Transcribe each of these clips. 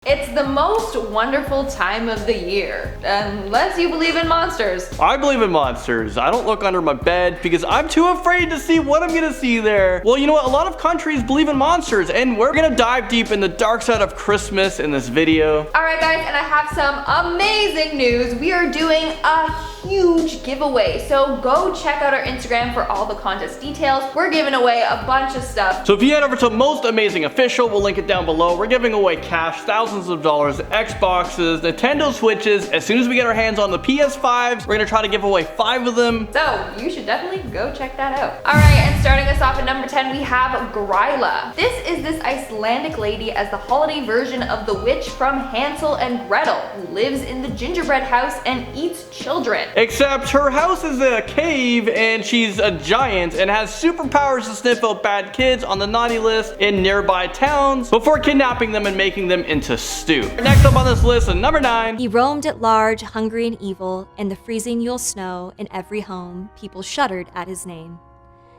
It's the most wonderful time of the year, unless you believe in monsters. I believe in monsters. I don't look under my bed because I'm too afraid to see what I'm gonna see there. Well, you know what? A lot of countries believe in monsters, and we're gonna dive deep in the dark side of Christmas in this video. Alright guys, and I have some amazing news. We are doing a huge giveaway, so go check out our Instagram for all the contest details. We're giving away a bunch of stuff. So if you head over to Most Amazing Official, we'll link it down below. We're giving away cash, thousands of dollars, Xboxes, Nintendo Switches. As soon as we get our hands on the PS5s, we're gonna try to give away 5 of them. So you should definitely go check that out. Alright, and starting us off at number 10, we have Gretel. This Icelandic lady as the holiday version of the witch from Hansel and Gretel, who lives in the gingerbread house and eats children. Except her house is a cave and she's a giant and has superpowers to sniff out bad kids on the naughty list in nearby towns before kidnapping them and making them into stew. Next up on this list is number 9. He roamed at large, hungry and evil, in the freezing Yule snow. In every home, people shuddered at his name.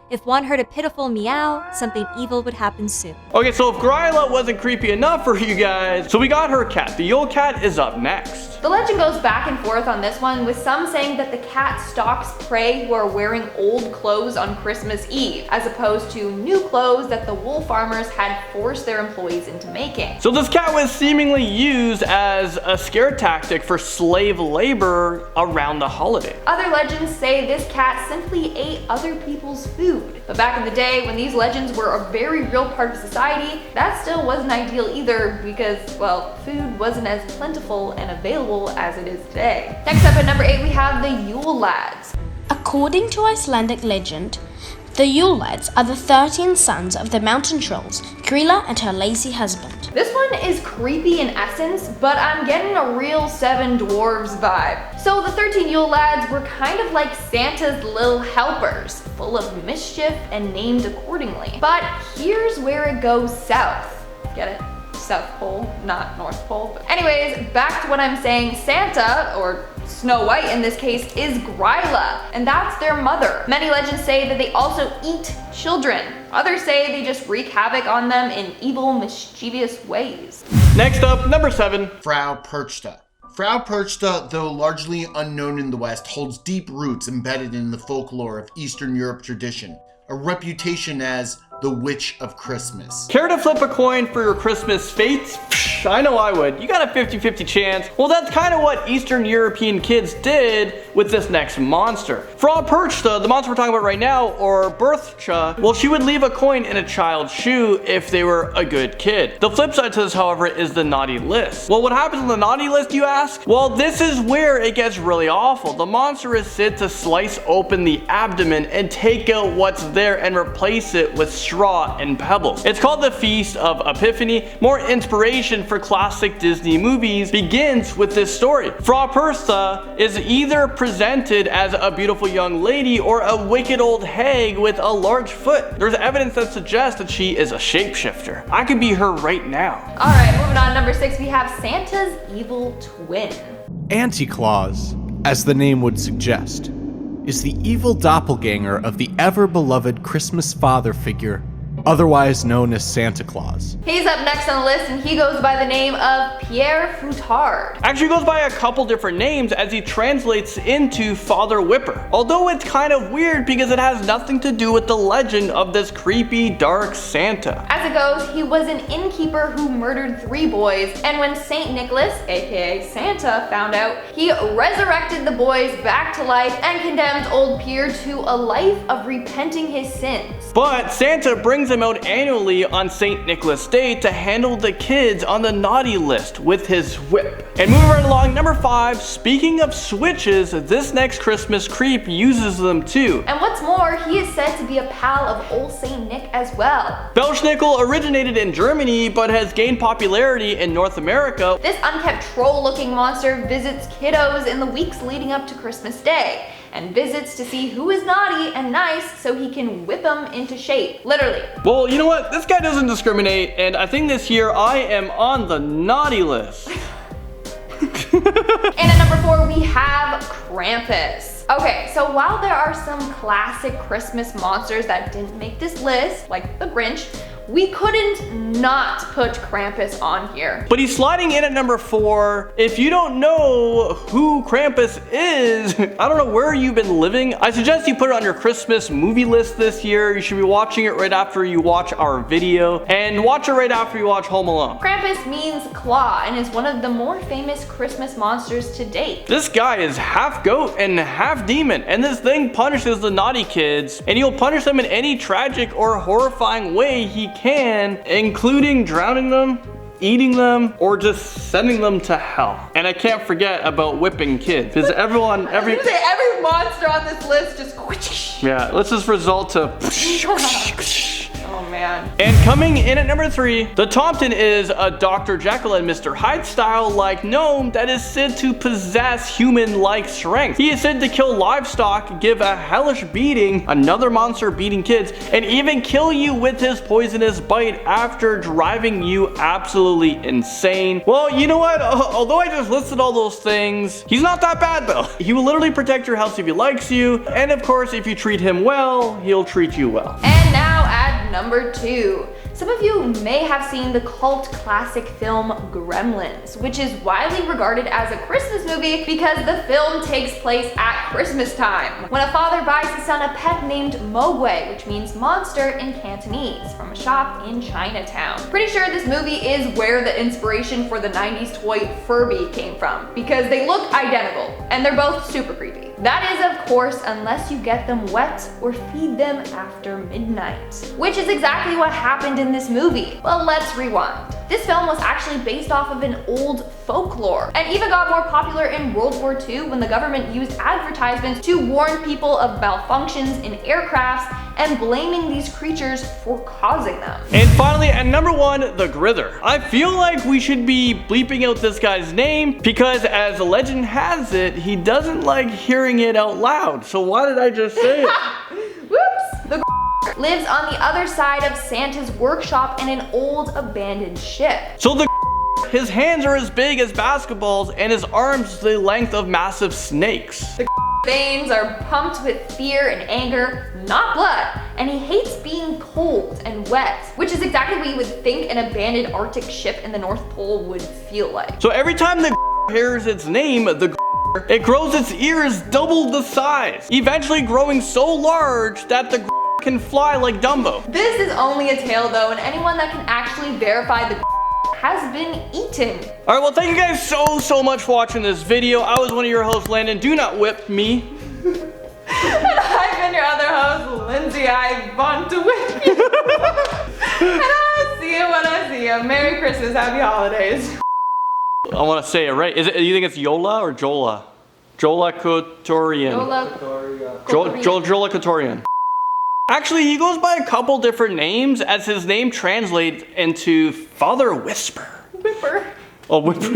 If one heard a pitiful meow, something evil would happen soon. Okay, so if Gretel wasn't creepy enough for you guys, so we got her cat. The Yule cat is up next. The legend goes back and forth on this one, with some saying that the cat stalks prey who are wearing old clothes on Christmas Eve, as opposed to new clothes that the wool farmers had forced their employees into making. So this cat was seemingly used as a scare tactic for slave labor around the holiday. Other legends say this cat simply ate other people's food. But back in the day, when these legends were a very real part of society, that still wasn't ideal either because, well, food wasn't as plentiful and available as it is today. Next up at number 8, we have the Yule Lads. According to Icelandic legend, the Yule Lads are the 13 sons of the mountain trolls, Grilla and her lazy husband. This one is creepy in essence, but I'm getting a real 7 Dwarves vibe. So the 13 Yule Lads were kind of like Santa's little helpers, full of mischief and named accordingly. But here's where it goes south. Get it? South Pole, not North Pole. But anyways, back to what I'm saying, Santa, or Snow White in this case, is Gretel, and that's their mother. Many legends say that they also eat children. Others say they just wreak havoc on them in evil, mischievous ways. Next up, number 7. Frau Percha. Frau Percha, though largely unknown in the West, holds deep roots embedded in the folklore of Eastern Europe tradition, a reputation as the Witch of Christmas. Care to flip a coin for your Christmas fates? Psh, I know I would. You got a 50-50 chance. Well, that's kind of what Eastern European kids did with this next monster. Frau Percha, the monster we're talking about right now, or Bertha, well, she would leave a coin in a child's shoe if they were a good kid. The flip side to this, however, is the naughty list. Well, what happens on the naughty list, you ask? Well, this is where it gets really awful. The monster is said to slice open the abdomen and take out what's there and replace it with straw and pebbles. It's called the Feast of Epiphany. More inspiration for classic Disney movies begins with this story. Frau Percha is either presented as a beautiful young lady or a wicked old hag with a large foot. There's evidence that suggests that she is a shapeshifter. I could be her right now. Alright, moving on, number 6, we have Santa's evil twin. Anti-Claus, as the name would suggest, is the evil doppelganger of the ever-beloved Christmas father figure, otherwise known as Santa Claus. He's up next on the list, and he goes by the name of Pierre Foutard. Actually goes by a couple different names as he translates into Father Whipper. Although it's kind of weird because it has nothing to do with the legend of this creepy, dark Santa. As it goes, he was an innkeeper who murdered 3 boys, and when Saint Nicholas, aka Santa, found out, he resurrected the boys back to life and condemned old Pierre to a life of repenting his sins. But Santa brings him out annually on St. Nicholas Day to handle the kids on the naughty list with his whip. And moving right along, number 5, speaking of switches, this next Christmas creep uses them too. And what's more, he is said to be a pal of old Saint Nick as well. Felschnickel originated in Germany but has gained popularity in North America. This unkempt troll-looking monster visits kiddos in the weeks leading up to Christmas Day, and visits to see who is naughty and nice so he can whip them into shape, literally. Well, you know what? This guy doesn't discriminate, and I think this year I am on the naughty list. And at number 4, we have Krampus. Okay, so while there are some classic Christmas monsters that didn't make this list, like the Grinch, We couldn't not put Krampus on here. But he's sliding in at number 4. If you don't know who Krampus is, I don't know where you've been living. I suggest you put it on your Christmas movie list this year. You should be watching it right after you watch our video, and watch it right after you watch Home Alone. Krampus means claw and is one of the more famous Christmas monsters to date. This guy is half goat and half demon, and this thing punishes the naughty kids, and he'll punish them in any tragic or horrifying way he can, including drowning them, eating them, or just sending them to hell. And I can't forget about whipping kids, because every monster on this list just yeah, let's just result to oh man. And coming in at number 3, the Thompson is a Dr. Jekyll and Mr. Hyde style like gnome that is said to possess human-like strength. He is said to kill livestock, give a hellish beating, another monster beating kids, and even kill you with his poisonous bite after driving you absolutely insane. Well, you know what? Although I just listed all those things, he's not that bad though. He will literally protect your house if he likes you, and of course, if you treat him well, he'll treat you well. And now at number 2. Some of you may have seen the cult classic film Gremlins, which is widely regarded as a Christmas movie because the film takes place at Christmas time, when a father buys his son a pet named Mogwai, which means monster in Cantonese, from a shop in Chinatown. Pretty sure this movie is where the inspiration for the 90s toy Furby came from, because they look identical, and they're both super creepy. That is, of course, unless you get them wet or feed them after midnight, which is exactly what happened in this movie. Well, let's rewind. This film was actually based off of an old folklore, and even got more popular in World War II when the government used advertisements to warn people of malfunctions in aircrafts and blaming these creatures for causing them. And finally, at number 1, the Grither. I feel like we should be bleeping out this guy's name because, as the legend has it, he doesn't like hearing it out loud. So why did I just say it? Whoops! The lives on the other side of Santa's workshop in an old abandoned ship. So the his hands are as big as basketballs and his arms the length of massive snakes. The veins are pumped with fear and anger, not blood, and he hates being cold and wet, which is exactly what you would think an abandoned Arctic ship in the North Pole would feel like. So every time the hears its name, it grows its ears double the size, eventually growing so large that the can fly like Dumbo. This is only a tale though, and anyone that can actually verify the has been eaten. Alright, well thank you guys so much for watching this video. I was one of your hosts, Landon. Do not whip me. And I've been your other host, Lindsay. I want to whip you. And I'll see you when I see you. Merry Christmas, happy holidays. I want to say it right. Is it? You think it's Yola or Jola? Jola Kotorian. Jola Kotorian. Actually, he goes by a couple different names, as his name translates into Father Whisper. Whipper. Oh, Whipper.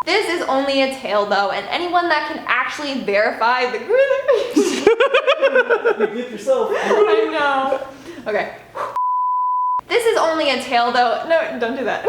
This is only a tale though, and anyone that can actually verify the You did yourself. I know. Okay. This is only a tale though. No, don't do that.